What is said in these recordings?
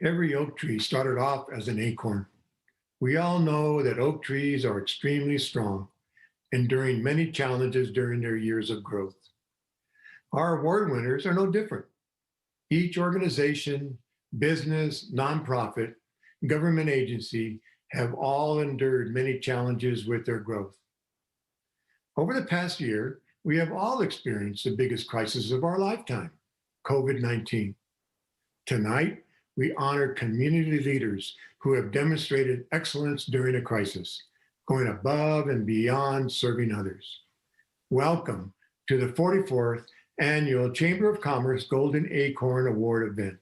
Every oak tree started off as an acorn. We all know that oak trees are extremely strong, enduring many challenges during their years of growth. Our award winners are no different. Each organization, business, nonprofit, government agency have all endured many challenges with their growth. Over the past year, we have all experienced the biggest crisis of our lifetime, COVID-19. Tonight, we honor community leaders who have demonstrated excellence during a crisis, going above and beyond serving others. Welcome to the 44th Annual Chamber of Commerce Golden Acorn Award event.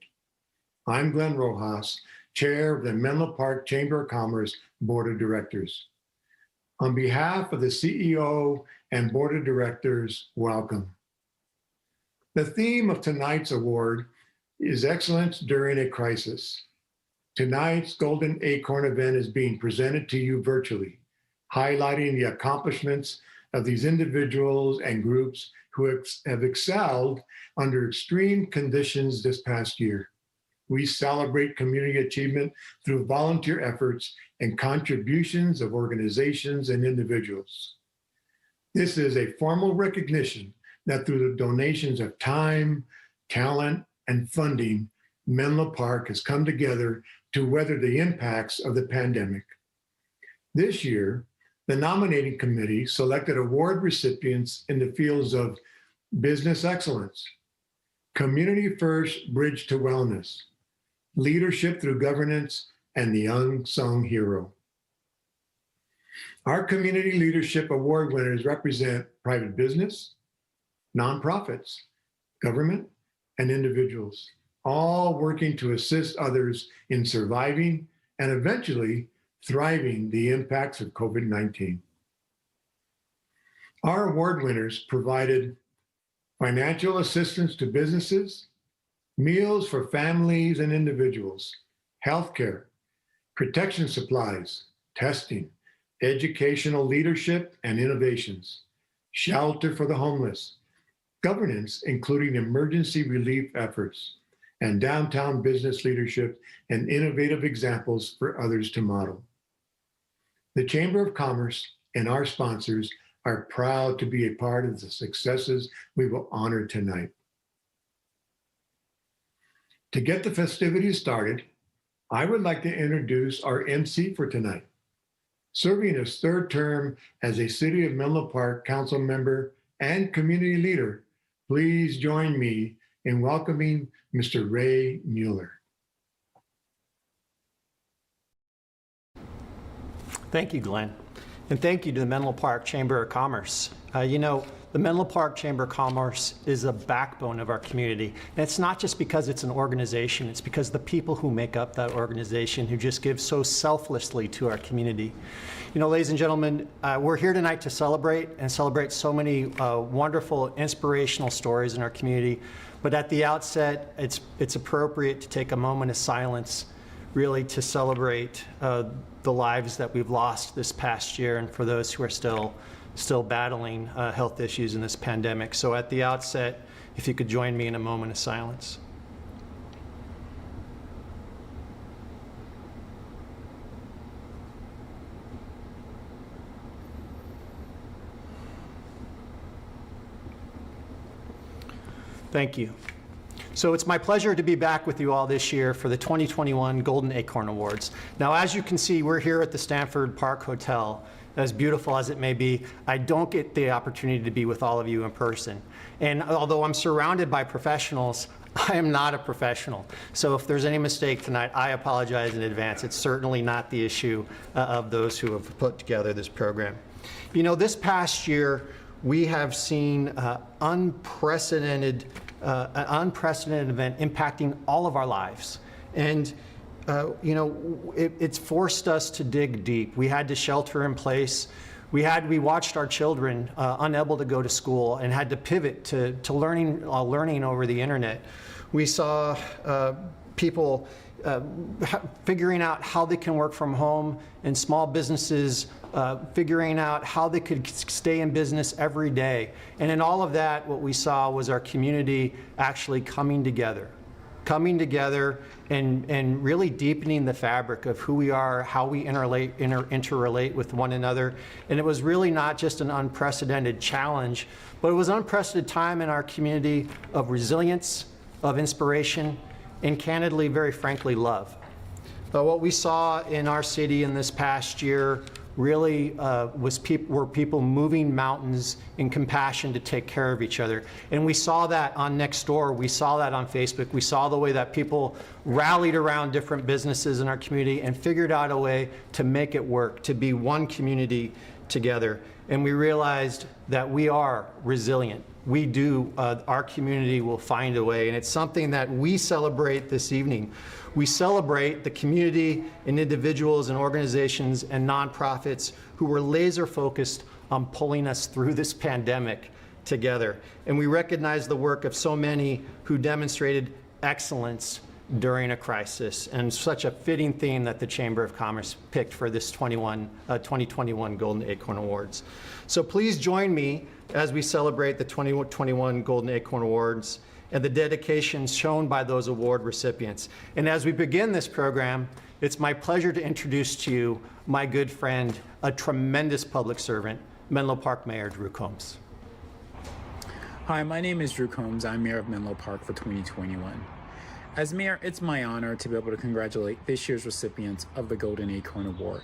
I'm Glenn Rojas, Chair of the Menlo Park Chamber of Commerce Board of Directors. On behalf of the CEO and Board of Directors, welcome. The theme of tonight's award is Excellence During a Crisis. Tonight's Golden Acorn event is being presented to you virtually, highlighting the accomplishments of these individuals and groups who have excelled under extreme conditions this past year. We celebrate community achievement through volunteer efforts and contributions of organizations and individuals. This is a formal recognition that through the donations of time, talent, and funding, Menlo Park has come together to weather the impacts of the pandemic. This year, the nominating committee selected award recipients in the fields of business excellence, community first bridge to wellness, leadership through governance, and the Unsung Hero. Our community leadership award winners represent private business, nonprofits, government, and individuals, all working to assist others in surviving and eventually thriving the impacts of COVID-19. Our award winners provided financial assistance to businesses, meals for families and individuals, healthcare, protection supplies, testing, educational leadership and innovations, shelter for the homeless, governance, including emergency relief efforts, and downtown business leadership and innovative examples for others to model. The Chamber of Commerce and our sponsors are proud to be a part of the successes we will honor tonight. To get the festivities started, I would like to introduce our MC for tonight. Serving his third term as a City of Menlo Park Council member and community leader, please join me in welcoming Mr. Ray Mueller. Thank you, Glenn. And thank you to the Menlo Park Chamber of Commerce. The Menlo Park Chamber of Commerce is a backbone of our community. And it's not just because it's an organization, it's because the people who make up that organization who just give so selflessly to our community. Ladies and gentlemen, we're here tonight to celebrate so many wonderful, inspirational stories in our community. But at the outset, it's appropriate to take a moment of silence really to celebrate the lives that we've lost this past year and for those who are still battling health issues in this pandemic. So at the outset, if you could join me in a moment of silence. Thank you. So it's my pleasure to be back with you all this year for the 2021 Golden Acorn Awards. Now, as you can see, we're here at the Stanford Park Hotel. As beautiful as it may be, I don't get the opportunity to be with all of you in person. And although I'm surrounded by professionals, I am not a professional. So if there's any mistake tonight, I apologize in advance. It's certainly not the issue of those who have put together this program. This past year, we have seen an unprecedented event impacting all of our lives. And it's forced us to dig deep. We had to shelter in place. We watched our children unable to go to school and had to pivot to learning over the internet. We saw people figuring out how they can work from home, and small businesses figuring out how they could stay in business every day. And in all of that, what we saw was our community actually coming together. coming together and really deepening the fabric of who we are, how we interrelate with one another. And it was really not just an unprecedented challenge, but it was an unprecedented time in our community of resilience, of inspiration, and candidly, very frankly, love. But what we saw in our city in this past year really were people moving mountains in compassion to take care of each other. And we saw that on Nextdoor, we saw that on Facebook, we saw the way that people rallied around different businesses in our community and figured out a way to make it work, to be one community together. And we realized that we are resilient. We do, our community will find a way, and it's something that we celebrate this evening. We celebrate the community and individuals and organizations and nonprofits who were laser focused on pulling us through this pandemic together. And we recognize the work of so many who demonstrated excellence during a crisis, and such a fitting theme that the Chamber of Commerce picked for this 2021 Golden Acorn Awards. So please join me as we celebrate the 2021 Golden Acorn Awards and the dedication shown by those award recipients. And as we begin this program, it's my pleasure to introduce to you my good friend, a tremendous public servant, Menlo Park Mayor Drew Combs. Hi, my name is Drew Combs. I'm Mayor of Menlo Park for 2021. As Mayor, it's my honor to be able to congratulate this year's recipients of the Golden Acorn Award.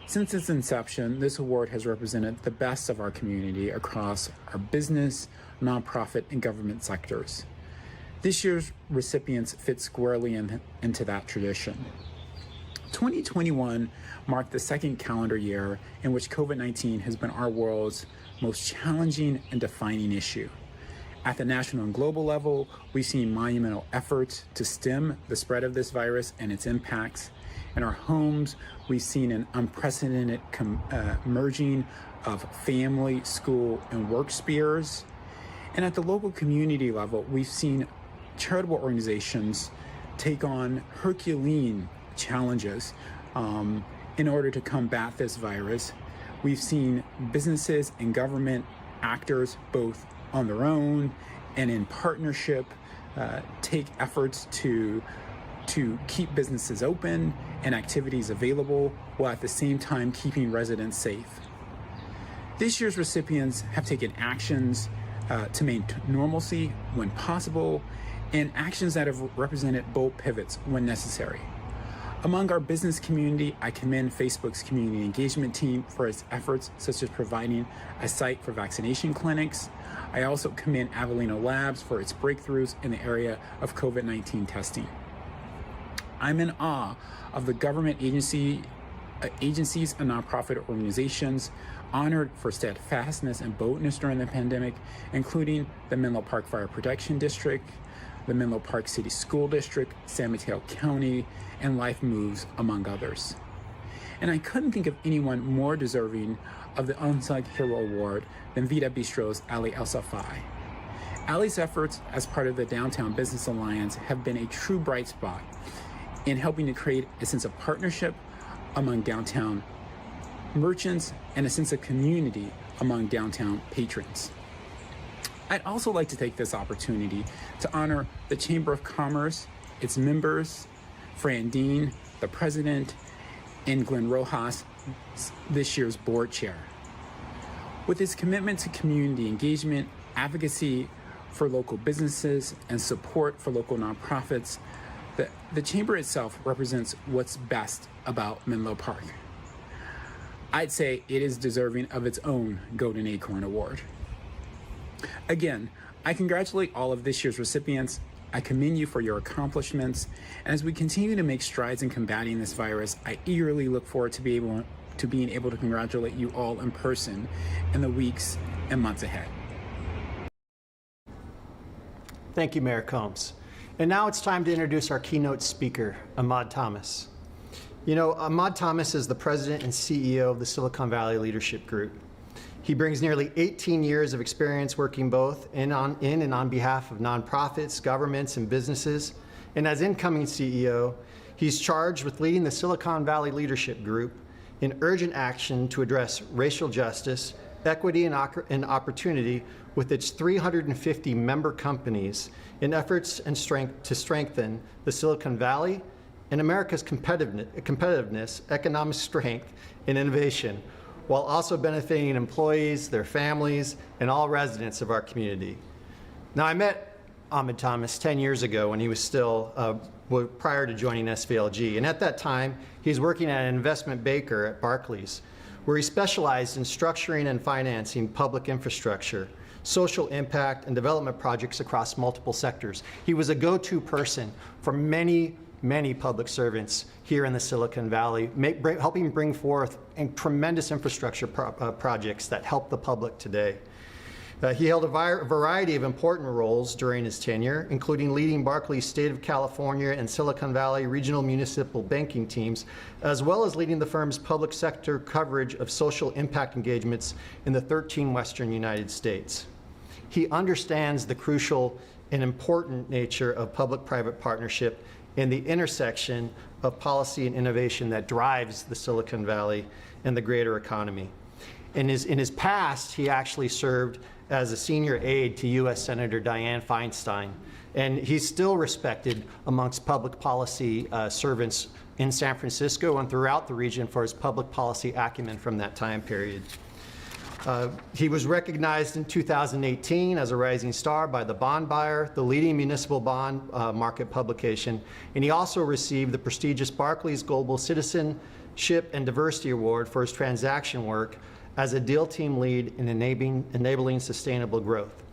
Since its inception, this award has represented the best of our community across our business, nonprofit, and government sectors. This year's recipients fit squarely into that tradition. 2021 marked the second calendar year in which COVID-19 has been our world's most challenging and defining issue. At the national and global level, we've seen monumental efforts to stem the spread of this virus and its impacts. In our homes, we've seen an unprecedented merging of family, school, and work spheres. And at the local community level, we've seen charitable organizations take on Herculean challenges in order to combat this virus. We've seen businesses and government actors, both on their own and in partnership, take efforts to keep businesses open and activities available, while at the same time keeping residents safe. This year's recipients have taken actions to maintain normalcy when possible, and actions that have represented bold pivots when necessary. Among our business community, I commend Facebook's community engagement team for its efforts, such as providing a site for vaccination clinics. I also commend Avellino Labs for its breakthroughs in the area of COVID-19 testing. I'm in awe of the government agencies and nonprofit organizations honored for steadfastness and boldness during the pandemic, including the Menlo Park Fire Protection District, the Menlo Park City School District, San Mateo County, and Life Moves, among others. And I couldn't think of anyone more deserving of the Unsung Hero Award than Vita Bistro's Ali El Safai. Ali's efforts as part of the Downtown Business Alliance have been a true bright spot in helping to create a sense of partnership among downtown merchants and a sense of community among downtown patrons. I'd also like to take this opportunity to honor the Chamber of Commerce, its members, Fran Dean, the president, and Glenn Rojas, this year's board chair. With his commitment to community engagement, advocacy for local businesses, and support for local nonprofits, the Chamber itself represents what's best about Menlo Park. I'd say it is deserving of its own Golden Acorn Award. Again, I congratulate all of this year's recipients. I commend you for your accomplishments. And as we continue to make strides in combating this virus, I eagerly look forward to being able to congratulate you all in person in the weeks and months ahead. Thank you, Mayor Combs. And now it's time to introduce our keynote speaker, Ahmad Thomas. You know, Ahmad Thomas is the president and CEO of the Silicon Valley Leadership Group. He brings nearly 18 years of experience working both in and on behalf of nonprofits, governments, and businesses. And as incoming CEO, he's charged with leading the Silicon Valley Leadership Group in urgent action to address racial justice, equity and opportunity with its 350 member companies in efforts and strength to strengthen the Silicon Valley and America's competitiveness, economic strength, and innovation, while also benefiting employees, their families, and all residents of our community. Now, I met Ahmad Thomas 10 years ago when he was still, prior to joining SVLG. And at that time, he's working at an investment banker at Barclays, where he specialized in structuring and financing public infrastructure, social impact, and development projects across multiple sectors. He was a go-to person for many public servants here in the Silicon Valley, helping bring forth tremendous infrastructure projects that help the public today. He held a variety of important roles during his tenure, including leading Barclays State of California and Silicon Valley regional municipal banking teams, as well as leading the firm's public sector coverage of social impact engagements in the 13 Western United States. He understands the crucial and important nature of public-private partnership and the intersection of policy and innovation that drives the Silicon Valley and the greater economy. In his past, he actually served as a senior aide to U.S. Senator Dianne Feinstein, and he's still respected amongst public policy servants in San Francisco and throughout the region for his public policy acumen from that time period. He was recognized in 2018 as a rising star by The Bond Buyer, the leading municipal bond market publication, and he also received the prestigious Barclays Global Citizenship and Diversity Award for his transaction work as a deal team lead in enabling sustainable growth.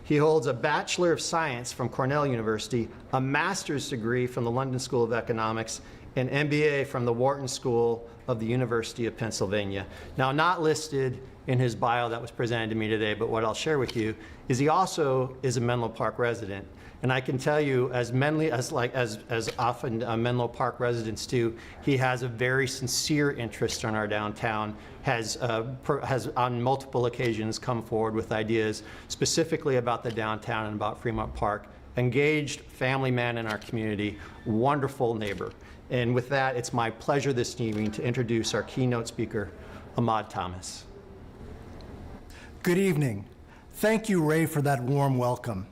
He holds a Bachelor of Science from Cornell University, a master's degree from the London School of Economics, an MBA from the Wharton School of the University of Pennsylvania. Now, not listed in his bio that was presented to me today, but what I'll share with you is he also is a Menlo Park resident. And I can tell you, as often Menlo Park residents do, he has a very sincere interest in our downtown, has on multiple occasions come forward with ideas specifically about the downtown and about Fremont Park. Engaged family man in our community, wonderful neighbor. And with that, it's my pleasure this evening to introduce our keynote speaker, Ahmad Thomas. Good evening. Thank you, Ray, for that warm welcome.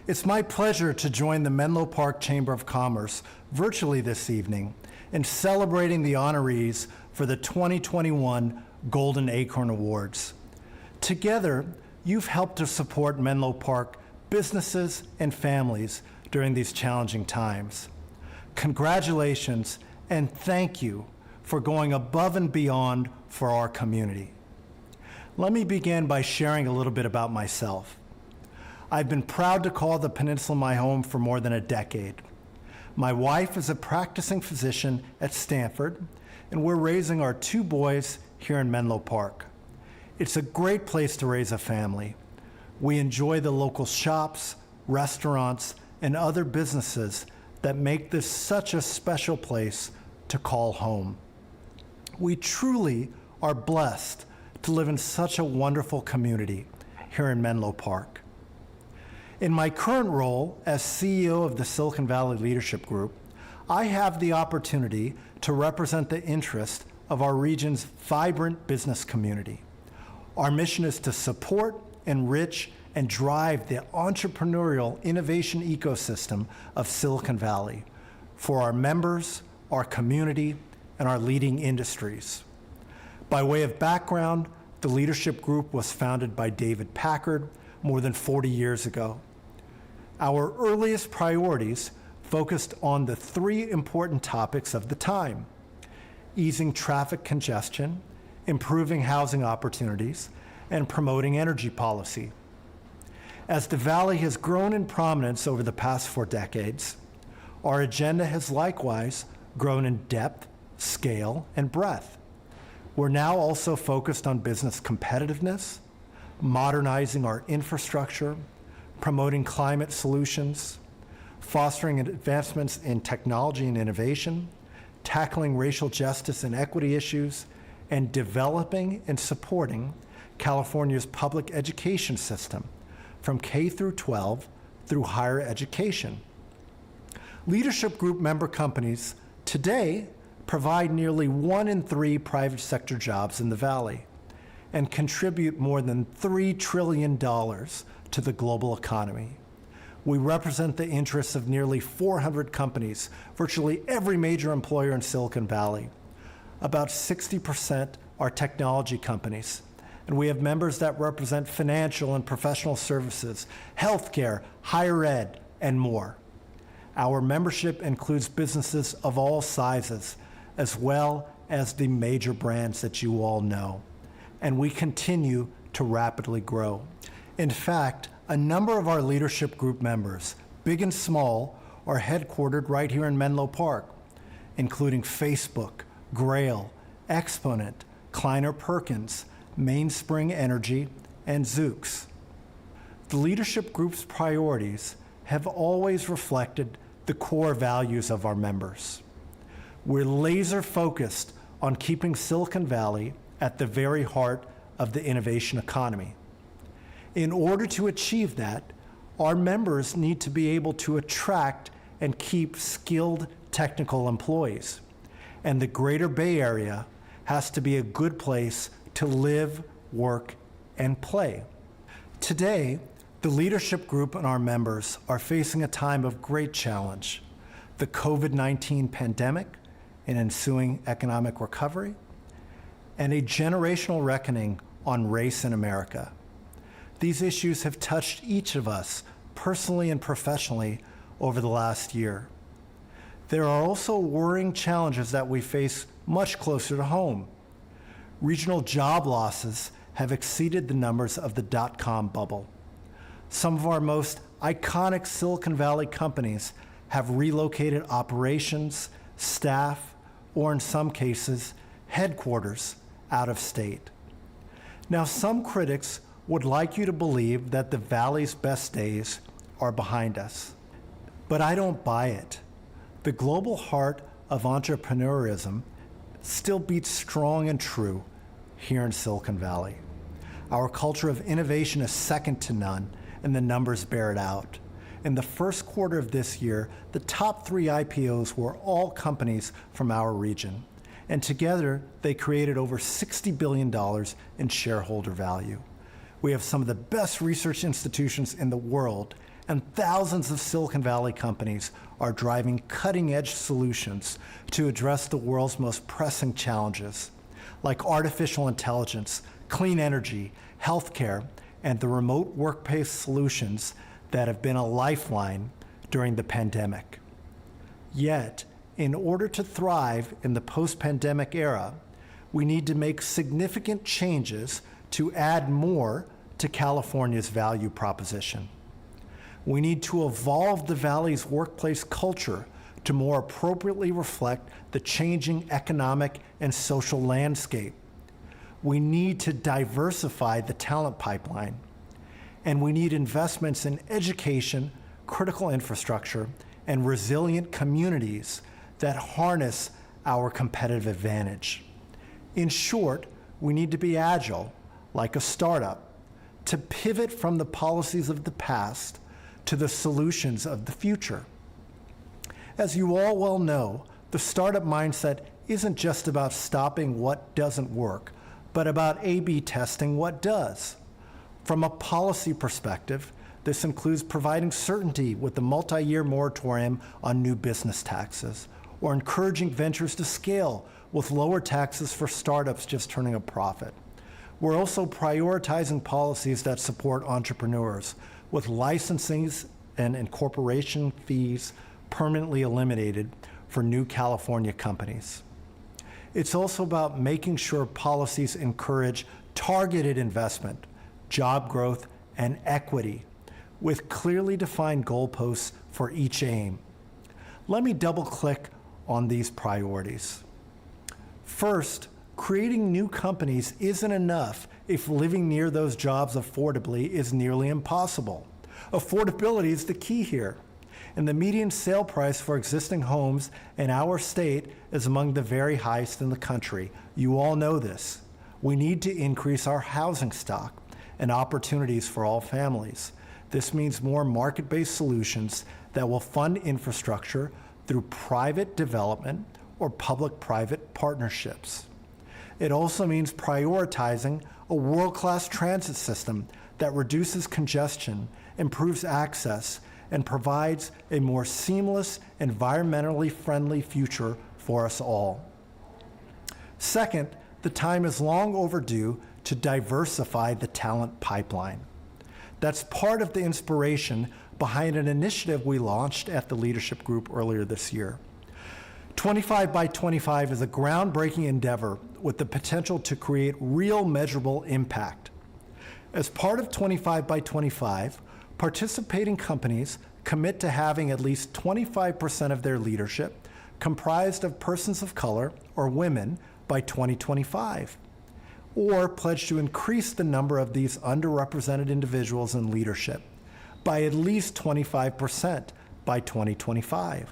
It's my pleasure to join the Menlo Park Chamber of Commerce virtually this evening in celebrating the honorees for the 2021 Golden Acorn Awards. Together, you've helped to support Menlo Park businesses and families during these challenging times. Congratulations and thank you for going above and beyond for our community. Let me begin by sharing a little bit about myself. I've been proud to call the Peninsula my home for more than a decade. My wife is a practicing physician at Stanford, and we're raising our 2 boys here in Menlo Park. It's a great place to raise a family. We enjoy the local shops, restaurants, and other businesses that make this such a special place to call home. We truly are blessed to live in such a wonderful community here in Menlo Park. In my current role as CEO of the Silicon Valley Leadership Group, I have the opportunity to represent the interest of our region's vibrant business community. Our mission is to support, enrich, and drive the entrepreneurial innovation ecosystem of Silicon Valley for our members, our community, and our leading industries. By way of background, the leadership group was founded by David Packard more than 40 years ago. Our earliest priorities focused on the 3 important topics of the time: easing traffic congestion, improving housing opportunities, and promoting energy policy. As the Valley has grown in prominence over the past 4 decades, our agenda has likewise grown in depth, scale, and breadth. We're now also focused on business competitiveness, modernizing our infrastructure, promoting climate solutions, fostering advancements in technology and innovation, tackling racial justice and equity issues, and developing and supporting California's public education system from K through 12 through higher education. Leadership group member companies today provide nearly 1 in 3 private sector jobs in the Valley. and contribute more than $3 trillion to the global economy. We represent the interests of nearly 400 companies, virtually every major employer in Silicon Valley. About 60% are technology companies, and we have members that represent financial and professional services, healthcare, higher ed, and more. Our membership includes businesses of all sizes, as well as the major brands that you all know, and we continue to rapidly grow. In fact, a number of our leadership group members, big and small, are headquartered right here in Menlo Park, including Facebook, Grail, Exponent, Kleiner Perkins, Mainspring Energy, and Zoox. The leadership group's priorities have always reflected the core values of our members. We're laser focused on keeping Silicon Valley at the very heart of the innovation economy. In order to achieve that, our members need to be able to attract and keep skilled technical employees. And the Greater Bay Area has to be a good place to live, work, and play. Today, the leadership group and our members are facing a time of great challenge: the COVID-19 pandemic and ensuing economic recovery, and a generational reckoning on race in America. These issues have touched each of us personally and professionally over the last year. There are also worrying challenges that we face much closer to home. Regional job losses have exceeded the numbers of the dot-com bubble. Some of our most iconic Silicon Valley companies have relocated operations, staff, or in some cases, headquarters out of state. Now, some critics would like you to believe that the Valley's best days are behind us, but I don't buy it. The global heart of entrepreneurism still beats strong and true here in Silicon Valley. Our culture of innovation is second to none, and the numbers bear it out. In the first quarter of this year, the top 3 IPOs were all companies from our region, and together they created over $60 billion in shareholder value. We have some of the best research institutions in the world, and thousands of Silicon Valley companies are driving cutting-edge solutions to address the world's most pressing challenges, like artificial intelligence, clean energy, healthcare, and the remote workplace solutions that have been a lifeline during the pandemic. Yet, in order to thrive in the post-pandemic era, we need to make significant changes to add more to California's value proposition. We need to evolve the Valley's workplace culture to more appropriately reflect the changing economic and social landscape. We need to diversify the talent pipeline, and we need investments in education, critical infrastructure, and resilient communities that harness our competitive advantage. In short, we need to be agile, like a startup, to pivot from the policies of the past to the solutions of the future. As you all well know, the startup mindset isn't just about stopping what doesn't work, but about A/B testing what does. From a policy perspective, this includes providing certainty with the multi-year moratorium on new business taxes, or encouraging ventures to scale with lower taxes for startups just turning a profit. We're also prioritizing policies that support entrepreneurs, with licensing and incorporation fees permanently eliminated for new California companies. It's also about making sure policies encourage targeted investment, job growth, and equity, with clearly defined goalposts for each aim. Let me double-click on these priorities. First, creating new companies isn't enough if living near those jobs affordably is nearly impossible. Affordability is the key here, and the median sale price for existing homes in our state is among the very highest in the country. You all know this. We need to increase our housing stock and opportunities for all families. This means more market-based solutions that will fund infrastructure through private development or public-private partnerships. It also means prioritizing a world-class transit system that reduces congestion, improves access, and provides a more seamless, environmentally friendly future for us all. Second, the time is long overdue to diversify the talent pipeline. That's part of the inspiration behind an initiative we launched at the leadership group earlier this year. 25 by 25 is a groundbreaking endeavor with the potential to create real measurable impact. As part of 25 by 25, participating companies commit to having at least 25% of their leadership comprised of persons of color or women by 2025, or pledge to increase the number of these underrepresented individuals in leadership by at least 25% by 2025.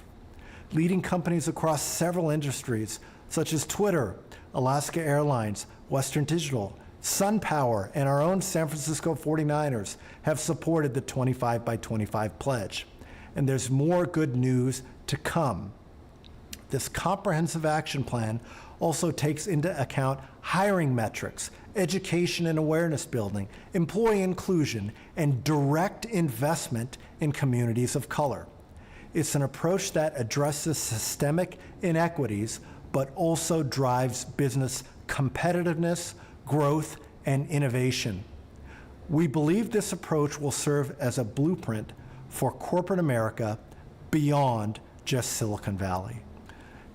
Leading companies across several industries, such as Twitter, Alaska Airlines, Western Digital, SunPower, and our own San Francisco 49ers have supported the 25 by 25 pledge. And there's more good news to come. This comprehensive action plan also takes into account hiring metrics, education and awareness building, employee inclusion, and direct investment in communities of color. It's an approach that addresses systemic inequities, but also drives business competitiveness, growth, and innovation. We believe this approach will serve as a blueprint for corporate America beyond just Silicon Valley.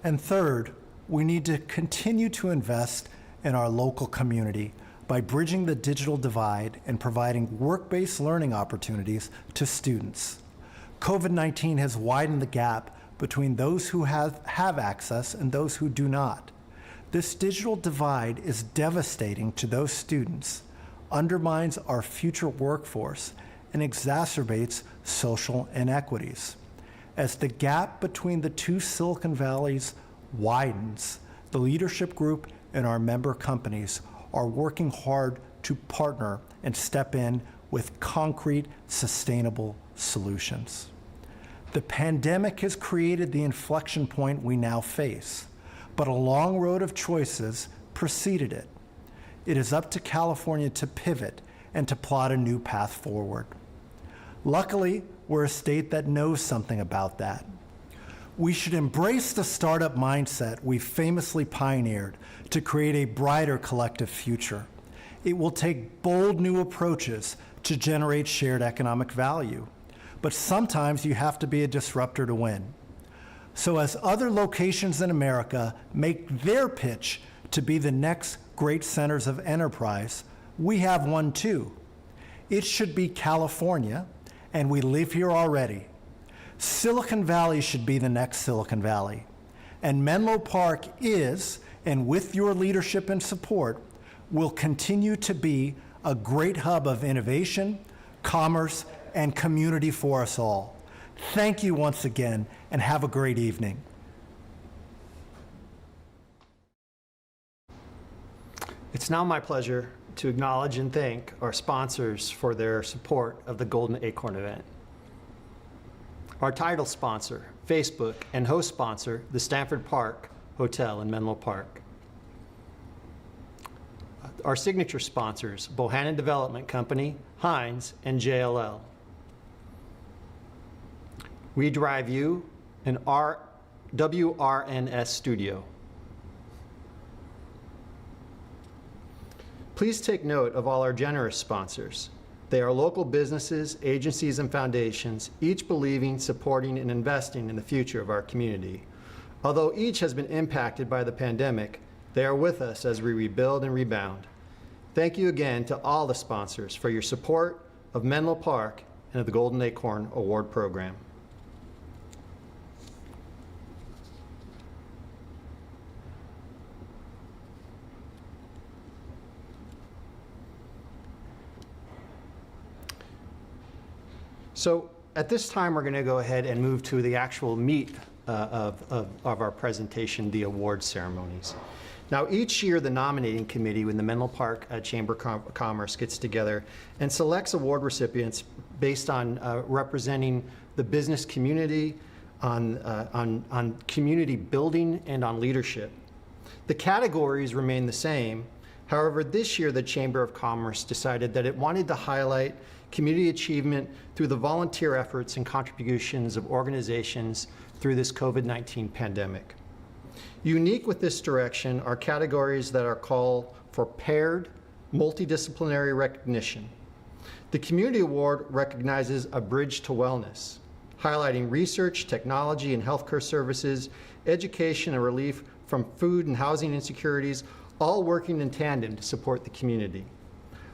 And third, we need to continue to invest in our local community by bridging the digital divide and providing work-based learning opportunities to students. COVID-19 has widened the gap between those who have access and those who do not. This digital divide is devastating to those students, undermines our future workforce, and exacerbates social inequities. As the gap between the two Silicon Valleys widens, the leadership group and our member companies are working hard to partner and step in with concrete, sustainable solutions. The pandemic has created the inflection point we now face, but a long road of choices preceded it. It is up to California to pivot and to plot a new path forward. Luckily, we're a state that knows something about that. We should embrace the startup mindset we famously pioneered to create a brighter collective future. It will take bold new approaches to generate shared economic value, but sometimes you have to be a disruptor to win. So as other locations in America make their pitch to be the next great centers of enterprise, we have one too. It should be California, and we live here already. Silicon Valley should be the next Silicon Valley. And Menlo Park is, and with your leadership and support, will continue to be a great hub of innovation, commerce, and community for us all. Thank you once again, and have a great evening. It's now my pleasure to acknowledge and thank our sponsors for their support of the Golden Acorn event. Our title sponsor, Facebook, and host sponsor, the Stanford Park Hotel in Menlo Park. Our signature sponsors, Bohannon Development Company, Heinz, and JLL. We Drive You, and our WRNS Studio. Please take note of all our generous sponsors. They are local businesses, agencies, and foundations, each believing, supporting, and investing in the future of our community. Although each has been impacted by the pandemic, they are with us as we rebuild and rebound. Thank you again to all the sponsors for your support of Menlo Park and of the Golden Acorn Award Program. So at this time, we're going to go ahead and move to the actual meat of our presentation, the award ceremonies. Now, each year, the nominating committee with the Menlo Park Chamber of Commerce gets together and selects award recipients based on representing the business community, on community building, and on leadership. The categories remain the same. However, this year the Chamber of Commerce decided that it wanted to highlight community achievement through the volunteer efforts and contributions of organizations through this COVID-19 pandemic. Unique with this direction are categories that are called for paired, multidisciplinary recognition. The Community Award recognizes a bridge to wellness, highlighting research, technology, and healthcare services, education and relief from food and housing insecurities, all working in tandem to support the community.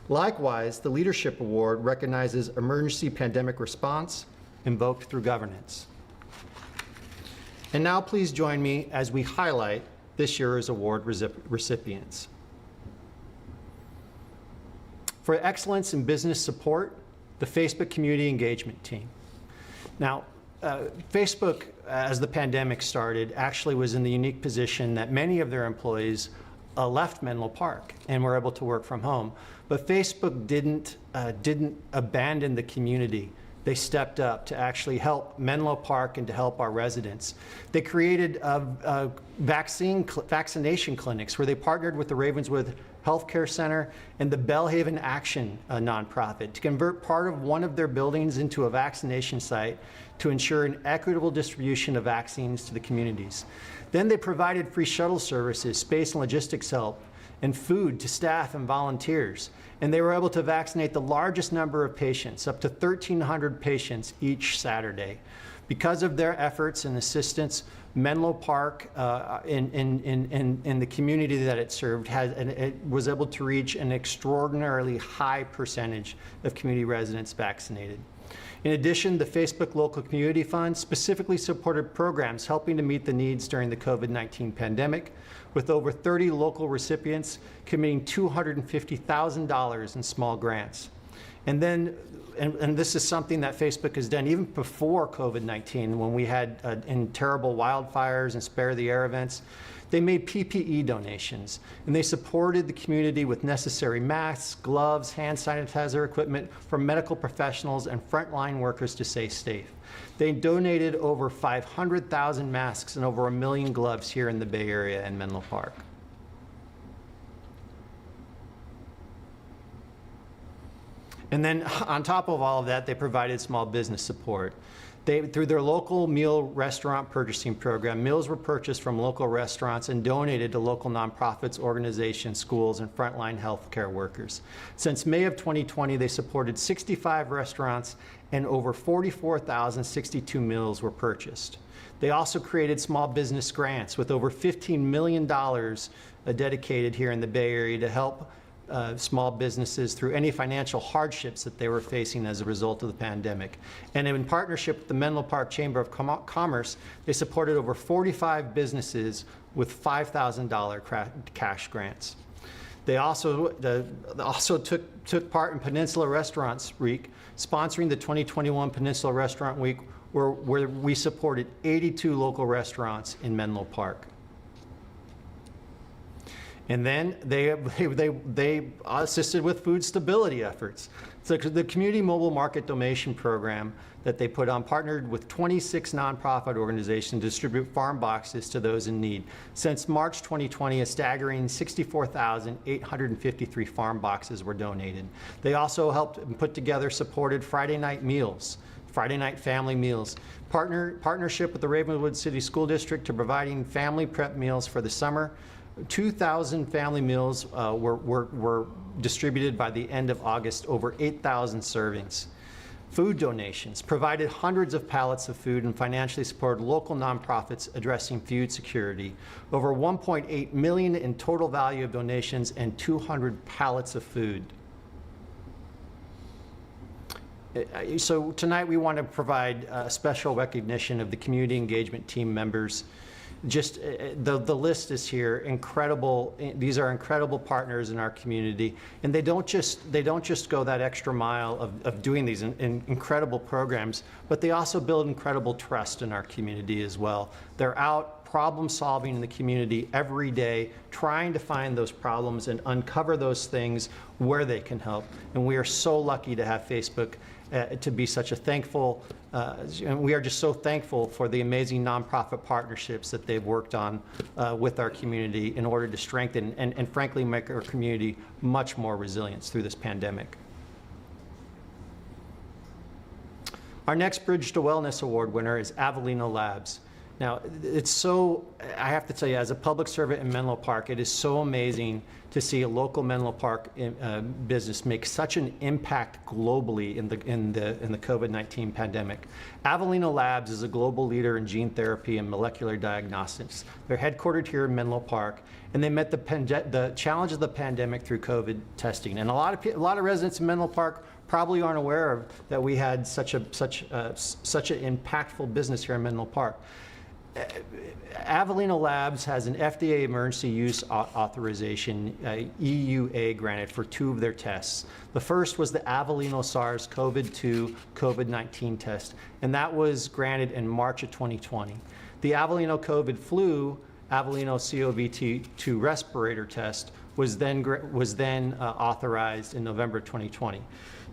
Likewise, the Leadership Award recognizes emergency pandemic response invoked through governance. And now please join me as we highlight this year's award recipients. For excellence in business support, the Facebook Community Engagement Team. Now, Facebook, as the pandemic started, actually was in the unique position that many of their employees left Menlo Park and were able to work from home. But Facebook didn't abandon the community. They stepped up to actually help Menlo Park and to help our residents. They created vaccination clinics where they partnered with the Ravenswood Healthcare Center and the Bellhaven Action nonprofit to convert part of one of their buildings into a vaccination site to ensure an equitable distribution of vaccines to the communities. Then they provided free shuttle services, space and logistics help, and food to staff and volunteers. And they were able to vaccinate the largest number of patients, up to 1,300 patients each Saturday. Because of their efforts and assistance, Menlo Park in the community that it served it was able to reach an extraordinarily high percentage of community residents vaccinated. In addition, the Facebook Local Community Fund specifically supported programs helping to meet the needs during the COVID-19 pandemic, with over 30 local recipients committing $250,000 in small grants. And then, and this is something that Facebook has done even before COVID-19, when we had in terrible wildfires and Spare the Air events, they made PPE donations, and they supported the community with necessary masks, gloves, hand sanitizer equipment for medical professionals and frontline workers to stay safe. They donated over 500,000 masks and over 1 million gloves here in the Bay Area and Menlo Park. And then on top of all of that, they provided small business support. Through their local meal restaurant purchasing program, meals were purchased from local restaurants and donated to local nonprofits, organizations, schools, and frontline healthcare workers. Since May of 2020, they supported 65 restaurants and over 44,062 meals were purchased. They also created small business grants with over $15 million dedicated here in the Bay Area to help small businesses through any financial hardships that they were facing as a result of the pandemic. And in partnership with the Menlo Park Chamber of Commerce, they supported over 45 businesses with $5,000 cash grants. They also took part in Peninsula Restaurants Week, sponsoring the 2021 Peninsula Restaurant Week, where we supported 82 local restaurants in Menlo Park. And then they assisted with food stability efforts. So the Community Mobile Market Donation Program that they put on partnered with 26 nonprofit organizations to distribute farm boxes to those in need. Since March 2020, a staggering 64,853 farm boxes were donated. They also helped put together supported Friday night meals, Friday night family meals, partnership with the Ravenwood City School District to providing family prep meals for the summer. 2,000 family meals were distributed by the end of August, over 8,000 servings. Food donations provided hundreds of pallets of food and financially supported local nonprofits addressing food security. Over 1.8 million in total value of donations and 200 pallets of food. So tonight we want to provide a special recognition of the community engagement team members. Just the list is here. Incredible. These are incredible partners in our community, and they don't just go that extra mile of doing these incredible programs, but they also build incredible trust in our community as well. They're out problem solving in the community every day, trying to find those problems and uncover those things where they can help. And we are so lucky to have Facebook to be such a thankful, and we are just so thankful for the amazing nonprofit partnerships that they've worked on with our community in order to strengthen and frankly make our community much more resilient through this pandemic. Our next Bridge to Wellness Award winner is Avellino Labs. Now, it's so, I have to tell you, as a public servant in Menlo Park, it is so amazing to see a local Menlo Park business make such an impact globally in the COVID-19 pandemic. Avellino Labs is a global leader in gene therapy and molecular diagnostics. They're headquartered here in Menlo Park, and they met the challenge of the pandemic through COVID testing. And a lot of residents in Menlo Park probably aren't aware of that we had such an impactful business here in Menlo Park. Avellino Labs has an FDA emergency use authorization, EUA, granted for 2 of their tests. The first was the Avellino SARS-CoV-2 COVID-19 test, and that was granted in March of 2020. The Avellino COVID flu, Avellino CoV-2 respirator test was then authorized in November 2020.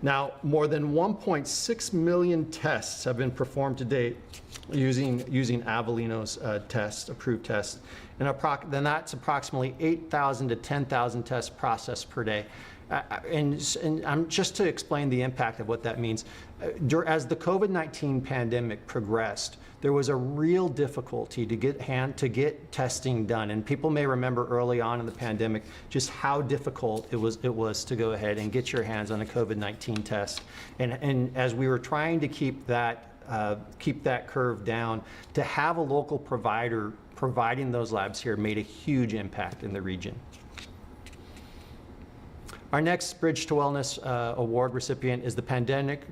Now, more than 1.6 million tests have been performed to date using Avellino's approved tests, and then that's approximately 8,000 to 10,000 tests processed per day. And just to explain the impact of what that means, as the COVID-19 pandemic progressed, there was a real difficulty to get testing done. And people may remember early on in the pandemic just how difficult it was to go ahead and get your hands on a COVID-19 test. And as we were trying to keep that curve down, to have a local provider providing those labs here made a huge impact in the region. Our next Bridge to Wellness Award recipient is the Pandemic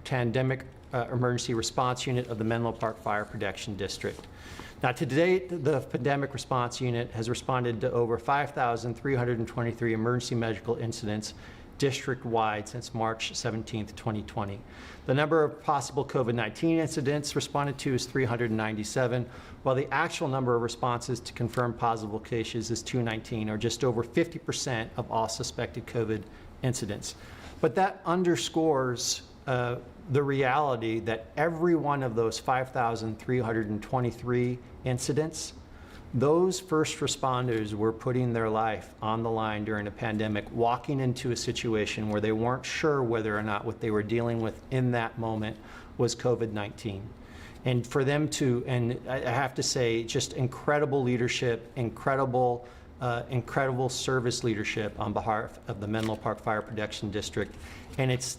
Emergency Response Unit of the Menlo Park Fire Protection District. Now, to date, the Pandemic Response Unit has responded to over 5,323 emergency medical incidents district-wide since March 17th, 2020. The number of possible COVID-19 incidents responded to is 397, while the actual number of responses to confirmed positive cases is 219, or just over 50% of all suspected COVID incidents. But that underscores the reality that every one of those 5,323 incidents, those first responders were putting their life on the line during a pandemic, walking into a situation where they weren't sure whether or not what they were dealing with in that moment was COVID-19. And for them to, and I have to say, just incredible leadership, incredible service leadership on behalf of the Menlo Park Fire Protection District. And it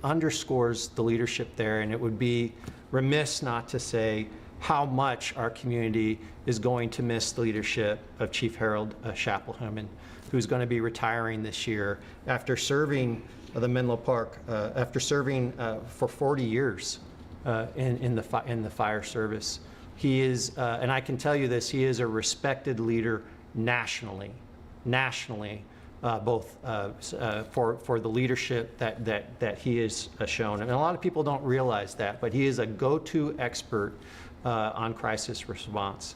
underscores the leadership there, and it would be remiss not to say how much our community is going to miss the leadership of Chief Harold Schapelhuman, who's going to be retiring this year after serving the Menlo Park, for 40 years in the fire service. He is, and I can tell you this, he is a respected leader nationally, both for the leadership that he has shown. And a lot of people don't realize that, but he is a go-to expert on crisis response.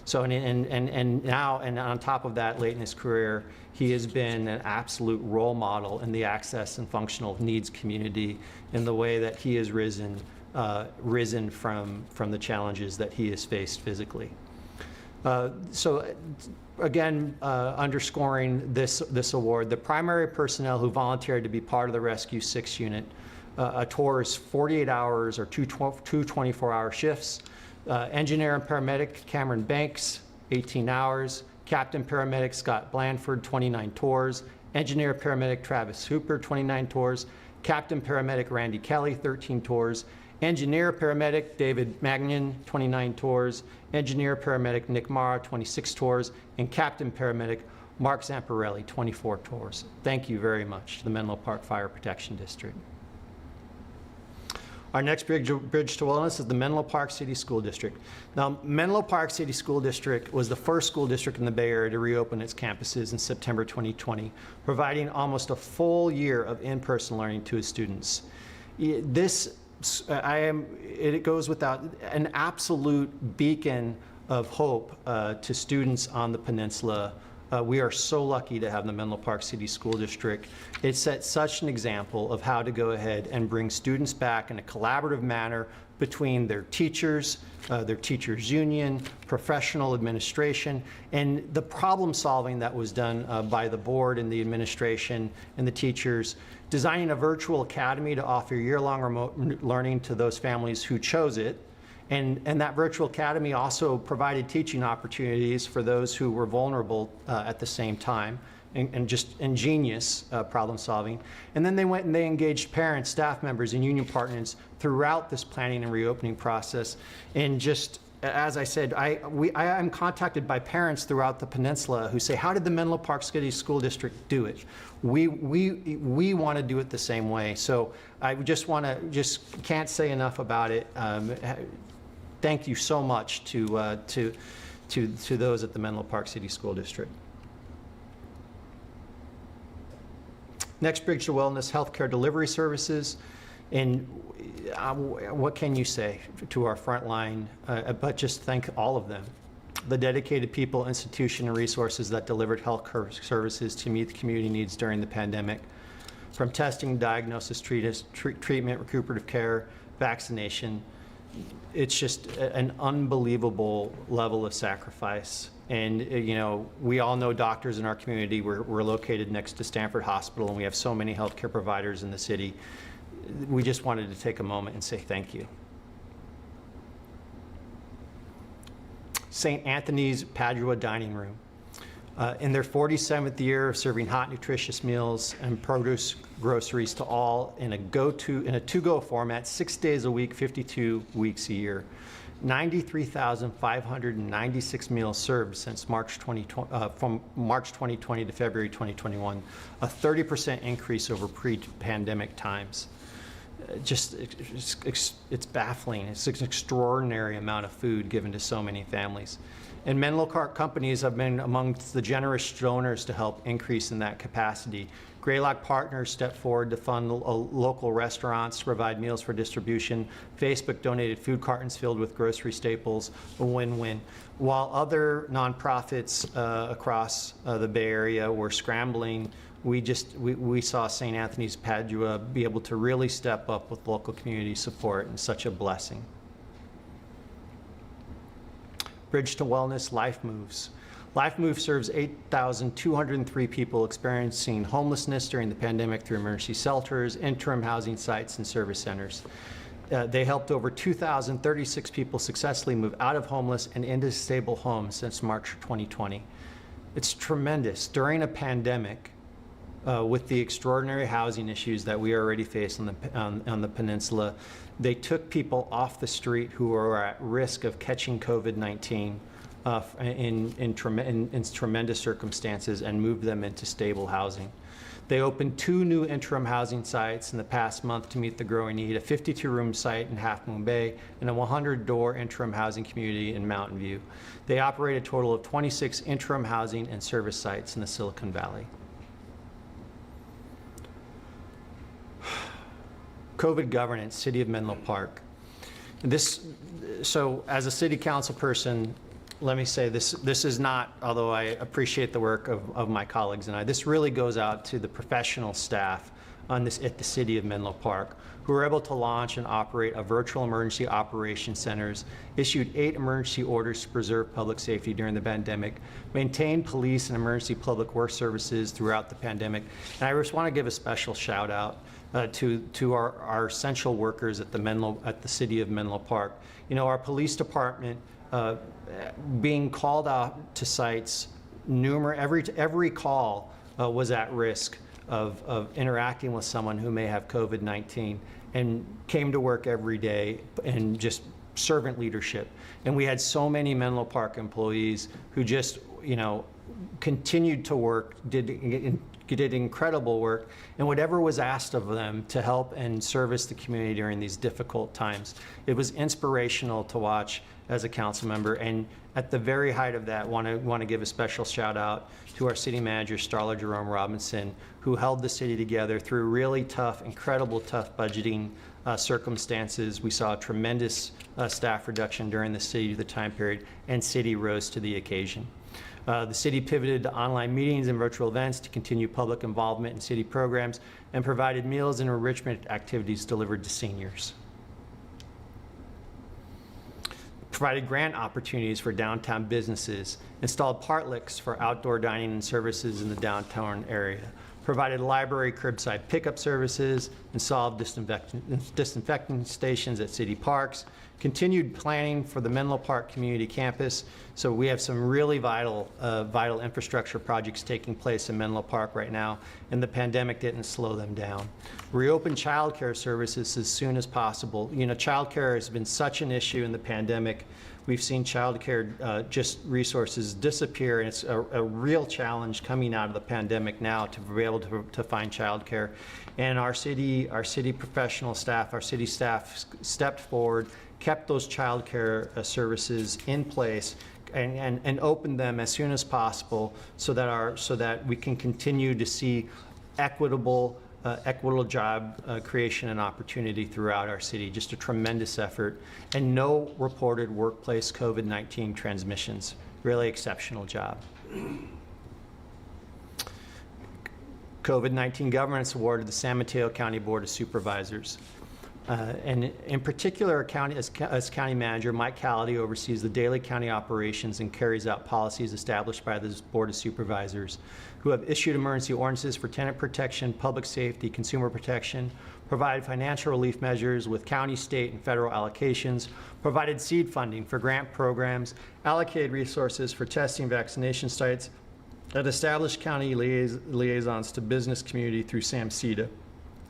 So, and now, and on top of that, late in his career, he has been an absolute role model in the access and functional needs community in the way that he has risen from the challenges that he has faced physically. So again, underscoring this award, the primary personnel who volunteered to be part of the Rescue 6 unit, a tour is 48 hours or two 24-hour shifts. Engineer and paramedic Cameron Banks, 18 hours. Captain paramedic Scott Blandford, 29 tours. Engineer paramedic Travis Hooper, 29 tours. Captain paramedic Randy Kelly, 13 tours. Engineer paramedic David Magnan, 29 tours. Engineer paramedic Nick Mara, 26 tours. And Captain paramedic Mark Zamparelli, 24 tours. Thank you very much to the Menlo Park Fire Protection District. Our next bridge to wellness is the Menlo Park City School District. Now, Menlo Park City School District was the first school district in the Bay Area to reopen its campuses in September 2020, providing almost a full year of in-person learning to its students. It goes without, an absolute beacon of hope to students on the peninsula We are so lucky to have the Menlo Park City School District. It sets such an example of how to go ahead and bring students back in a collaborative manner between their teachers union, professional administration, and the problem solving that was done by the board and the administration and the teachers, designing a virtual academy to offer year-long remote learning to those families who chose it. And that virtual academy also provided teaching opportunities for those who were vulnerable at the same time, and just ingenious problem solving. And then they went and they engaged parents, staff members, and union partners throughout this planning and reopening process. And just, as I said, I'm contacted by parents throughout the peninsula who say, how did the Menlo Park City School District do it? We want to do it the same way. So I just can't say enough about it. Thank you so much to those at the Menlo Park City School District. Next, Bridge to Wellness Healthcare Delivery Services. And what can you say to our front line, but just thank all of them. The dedicated people, institution, and resources that delivered health services to meet the community needs during the pandemic. From testing, diagnosis, treatment, recuperative care, vaccination. It's just an unbelievable level of sacrifice. And we all know doctors in our community. We're located next to Stanford Hospital, and we have so many healthcare providers in the city. We just wanted to take a moment and say thank you. St. Anthony's Padua Dining Room. In their 47th year of serving hot, nutritious meals and produce groceries to all in a to-go format, 6 days a week, 52 weeks a year. 93,596 meals served since from March 2020 to February 2021, a 30% increase over pre-pandemic times. It's baffling. It's an extraordinary amount of food given to so many families. And Menlo Park companies have been amongst the generous donors to help increase in that capacity. Greylock Partners stepped forward to fund local restaurants to provide meals for distribution. Facebook donated food cartons filled with grocery staples, a win-win. While other nonprofits across the Bay Area were scrambling, we saw St. Anthony's Padua be able to really step up with local community support, and such a blessing. Bridge to Wellness Life Moves. Life Moves serves 8,203 people experiencing homelessness during the pandemic through emergency shelters, interim housing sites, and service centers. They helped over 2,036 people successfully move out of homeless and into stable homes since March 2020. It's tremendous. During a pandemic, with the extraordinary housing issues that we already face on the peninsula, they took people off the street who were at risk of catching COVID-19 in tremendous circumstances and moved them into stable housing. They opened 2 new interim housing sites in the past month to meet the growing need, a 52-room site in Half Moon Bay and a 100-door interim housing community in Mountain View. They operate a total of 26 interim housing and service sites in the Silicon Valley. COVID governance, City of Menlo Park. So as a city council person, let me say this is not, although I appreciate the work of my colleagues and I, this really goes out to the professional staff at the City of Menlo Park, who were able to launch and operate a virtual emergency operations centers, issued 8 emergency orders to preserve public safety during the pandemic, maintained police and emergency public works services throughout the pandemic. And I just want to give a special shout out to our essential workers at the City of Menlo Park. Our police department being called out to sites, every call was at risk of interacting with someone who may have COVID-19, and came to work every day and just servant leadership. And we had so many Menlo Park employees who just, continued to work, did incredible work, and whatever was asked of them to help and service the community during these difficult times. It was inspirational to watch as a council member, and at the very height of that, want to give a special shout out to our city manager, Starla Jerome Robinson, who held the city together through really tough, incredible tough budgeting circumstances. We saw a tremendous staff reduction during the city the time period, and city rose to the occasion. The city pivoted to online meetings and virtual events to continue public involvement in city programs and provided meals and enrichment activities delivered to seniors. Provided grant opportunities for downtown businesses, installed parklets for outdoor dining and services in the downtown area, provided library curbside pickup services, installed disinfecting stations at city parks, continued planning for the Menlo Park Community Campus. So we have some really vital infrastructure projects taking place in Menlo Park right now, and the pandemic didn't slow them down. Reopen childcare services as soon as possible. You know, childcare has been such an issue in the pandemic. We've seen childcare just resources disappear, and it's a real challenge coming out of the pandemic now to be able to find childcare. And our city professional staff, our city staff stepped forward, kept those childcare services in place, and opened them as soon as possible so that we can continue to see equitable job creation and opportunity throughout our city. Just a tremendous effort, and no reported workplace COVID-19 transmissions. Really exceptional job. COVID-19 Governance Award to the San Mateo County Board of Supervisors. And in particular, as county manager, Mike Callady oversees the daily county operations and carries out policies established by this Board of Supervisors, who have issued emergency ordinances for tenant protection, public safety, consumer protection, provided financial relief measures with county, state, and federal allocations, provided seed funding for grant programs, allocated resources for testing vaccination sites, and established county liaisons to business community through SAMCETA.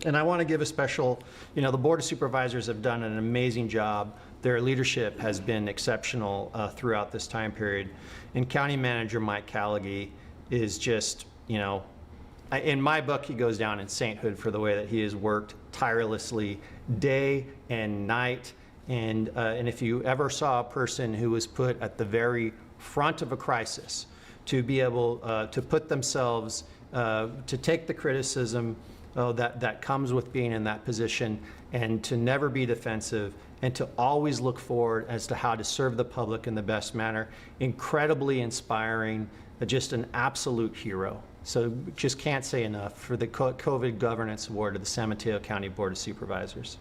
And I want to give a special, the Board of Supervisors have done an amazing job. Their leadership has been exceptional throughout this time period. And County Manager Mike Callady is just, in my book, he goes down in sainthood for the way that he has worked tirelessly day and night. And if you ever saw a person who was put at the very front of a crisis to be able to put themselves, to take the criticism that comes with being in that position, and to never be defensive, and to always look forward as to how to serve the public in the best manner. Incredibly inspiring, just an absolute hero. So just can't say enough for the COVID Governance Award to the San Mateo County Board of Supervisors.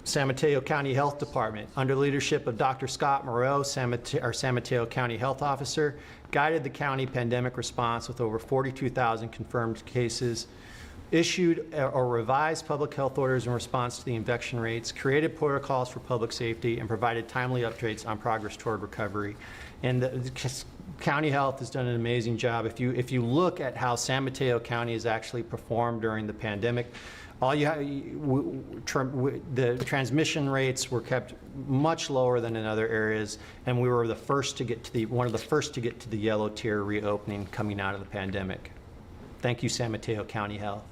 San Mateo County Health Department, under leadership of Dr. Scott Moreau, our San Mateo County Health Officer, guided the county pandemic response with over 42,000 confirmed cases, issued or revised public health orders in response to the infection rates, created protocols for public safety, and provided timely updates on progress toward recovery. And the county health has done an amazing job. If you look at how San Mateo County has actually performed during the pandemic, the transmission rates were kept much lower than in other areas, and we were the first to get to one of the first to get to the yellow tier reopening coming out of the pandemic. Thank you, San Mateo County Health.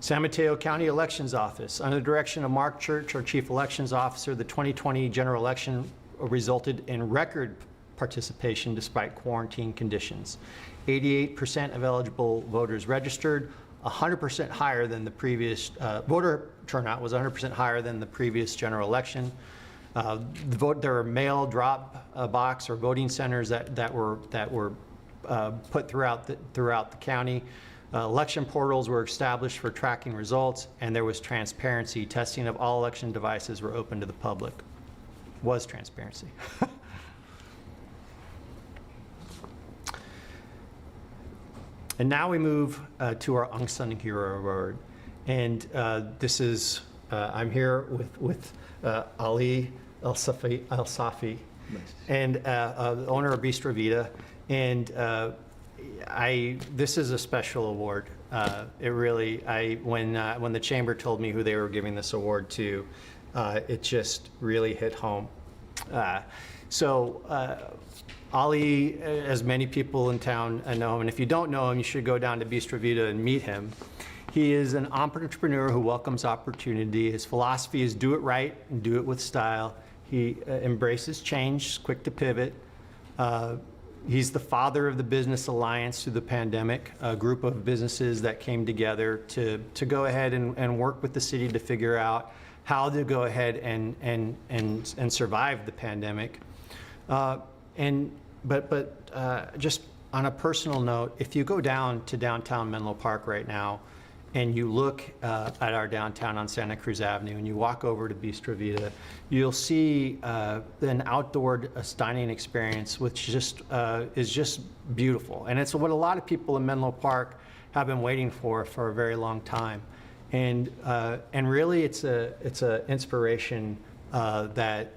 San Mateo County Elections Office, under the direction of Mark Church, our Chief Elections Officer, the 2020 general election resulted in record participation despite quarantine conditions. 88% of eligible voters registered, 100% higher than the previous, voter turnout was 100% higher than the previous general election. There were mail drop box or voting centers that were put throughout the county. Election portals were established for tracking results, and there was transparency. Testing of all election devices were open to the public. Was transparency. And now we move to our Unsung Hero Award. And this is, I'm here with Ali El-Safi, and owner of Bistro Vita. And this is a special award. When the chamber told me who they were giving this award to, it just really hit home. Ali, as many people in town know him, and if you don't know him, you should go down to Bistro Vita and meet him. He is an entrepreneur who welcomes opportunity. His philosophy is do it right and do it with style. He embraces change, quick to pivot. He's the father of the Business Alliance through the pandemic, a group of businesses that came together to go ahead and work with the city to figure out how to go ahead and survive the pandemic. Just on a personal note, if you go down to downtown Menlo Park right now and you look at our downtown on Santa Cruz Avenue and you walk over to Bistro Vita, you'll see an outdoor dining experience which just is just beautiful. And it's what a lot of people in Menlo Park have been waiting for a very long time. And really it's a inspiration that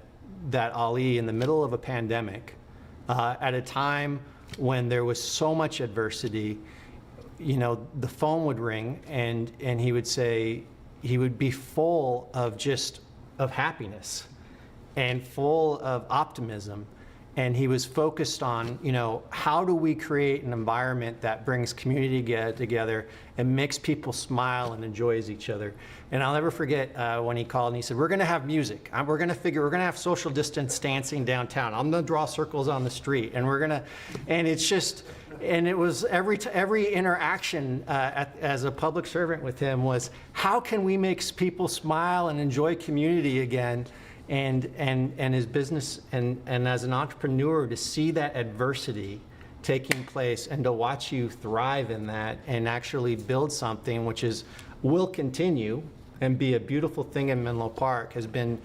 Ali, in the middle of a pandemic, at a time when there was so much adversity, you know, the phone would ring and he would say, he would be full of happiness and full of optimism. And he was focused on, you know, how do we create an environment that brings community together and makes people smile and enjoys each other. And I'll never forget when he called and he said, we're gonna have music. We're gonna have social distance dancing downtown. I'm gonna draw circles on the street and it was every interaction as a public servant with him was, how can we make people smile and enjoy community again? And his business and as an entrepreneur, to see that adversity taking place and to watch you thrive in that and actually build something which will continue and be a beautiful thing in Menlo Park has been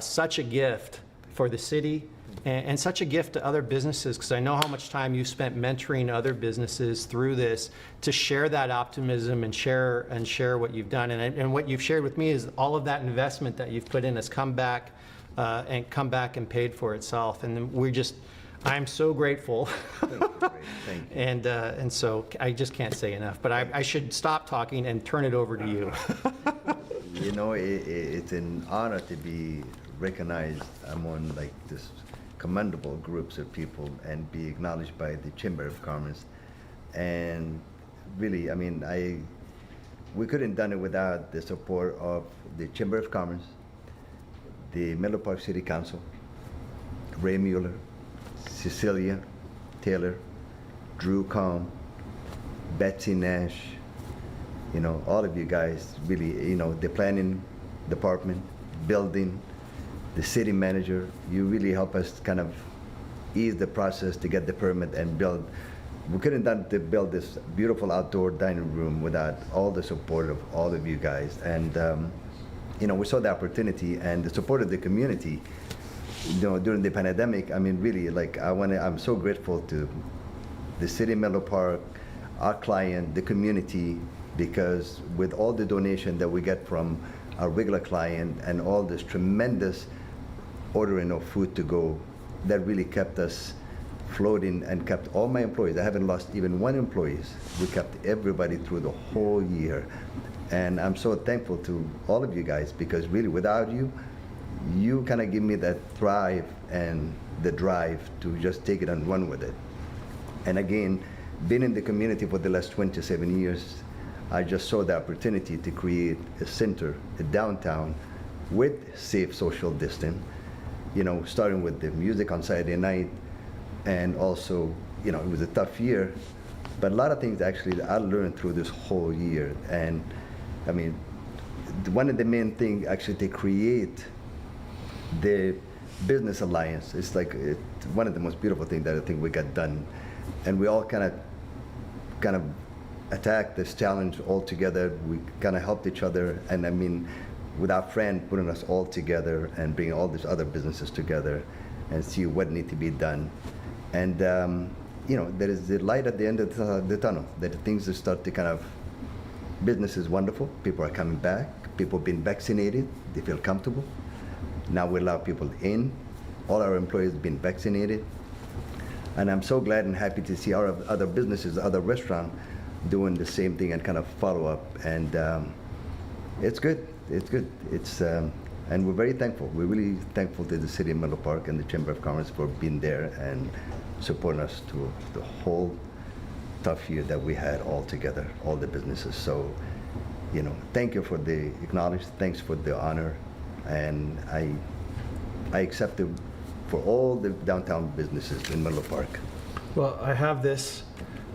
such a gift for the city and such a gift to other businesses, because I know how much time you spent mentoring other businesses through this to share that optimism and share what you've done. And what you've shared with me is all of that investment that you've put in has come back and paid for itself. And I'm so grateful. Thank you. And so I just can't say enough, but I should stop talking and turn it over to you. You know, it's an honor to be recognized among like this commendable groups of people and be acknowledged by the Chamber of Commerce. And really, I mean, we couldn't have done it without the support of the Chamber of Commerce, the Menlo Park City Council, Ray Mueller, Cecilia Taylor, Drew Cohn, Betsy Nash, you know, all of you guys really, you know, the planning department, building, the city manager, you really help us kind of ease the process to get the permit and build. We couldn't have done to build this beautiful outdoor dining room without all the support of all of you guys. And, you know, we saw the opportunity and the support of the community, you know, during the pandemic. I mean, really, like, I'm so grateful to the city of Menlo Park, our client, the community, because with all the donation that we get from our regular client and all this tremendous ordering of food to go, that really kept us floating and kept all my employees. I haven't lost even one employee. We kept everybody through the whole year. And I'm so thankful to all of you guys, because really without you, you kind of give me that thrive and the drive to just take it and run with it. And again, being in the community for the last 27 years, I just saw the opportunity to create a center, a downtown, with safe social distance, you know, starting with the music on Saturday night, and also, you know, it was a tough year, but a lot of things actually that I learned through this whole year. And I mean, one of the main things actually to create the business alliance, it's like one of the most beautiful things that I think we got done. And we all kind of attacked this challenge all together. We kind of helped each other, and I mean, with our friend putting us all together and bringing all these other businesses together and see what need to be done. And you know, there is the light at the end of the tunnel, that things that start to kind of, business is wonderful, people are coming back, people being vaccinated, they feel comfortable. Now we allow people in, all our employees being vaccinated. And I'm so glad and happy to see our other businesses, other restaurants doing the same thing and kind of follow up. And it's good. It's good. It's and we're very thankful. We're really thankful to the city of Menlo Park and the Chamber of Commerce for being there and supporting us through the whole tough year that we had all together, all the businesses. So, you know, thank you for the acknowledgement. Thanks for the honor, and I accept it for all the downtown businesses in Menlo Park. Well, I have this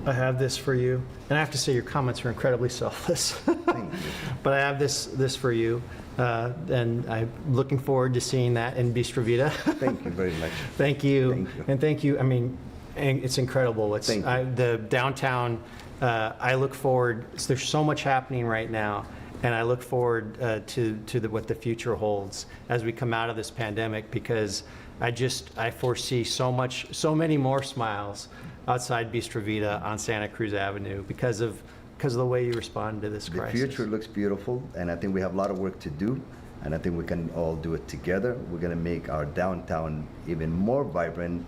I have this for you. And I have to say, your comments are incredibly selfless. Thank you. But I have this for you. And I'm looking forward to seeing that in Bistro Vita. Thank you very much. Thank you. Thank you. And thank you. I mean, and it's incredible. It's Thank you. the downtown. I look forward. There's so much happening right now, and I look forward to what the future holds as we come out of this pandemic. Because I foresee so many more smiles outside Bistro Vita on Santa Cruz Avenue because of the way you responded to this The crisis. future looks beautiful, and I think we have a lot of work to do, and I think we can all do it together. We're going to make our downtown even more vibrant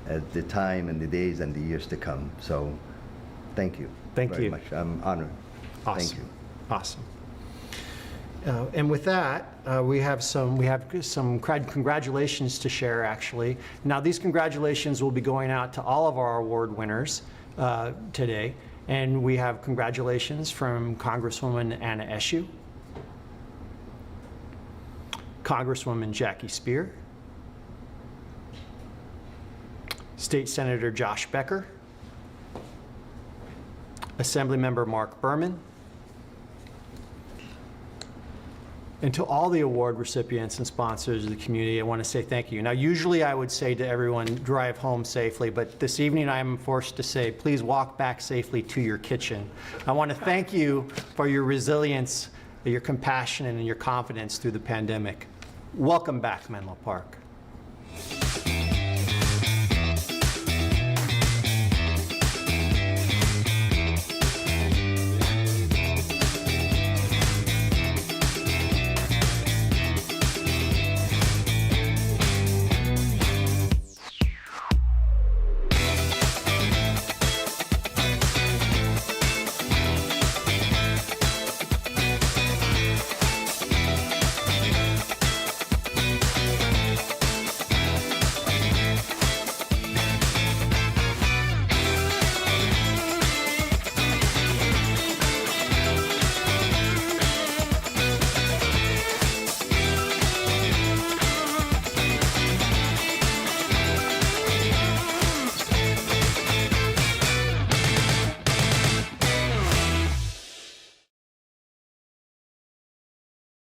as the time and the days and the years to come. So thank you Thank very you. much. I'm honored. Awesome. Thank you. Awesome. And with that, we have some congratulations to share, actually. Now, these congratulations will be going out to all of our award winners today. And we have congratulations from Congresswoman Anna Eshoo, Congresswoman Jackie Spear, State Senator Josh Becker, Assemblymember Mark Berman, and to all the award recipients and sponsors of the community, I want to say thank you. Now, usually I would say to everyone, drive home safely, but this evening I am forced to say, please walk back safely to your kitchen. I want to thank you for your resilience, your compassion, and your confidence through the pandemic. Welcome back, Menlo Park.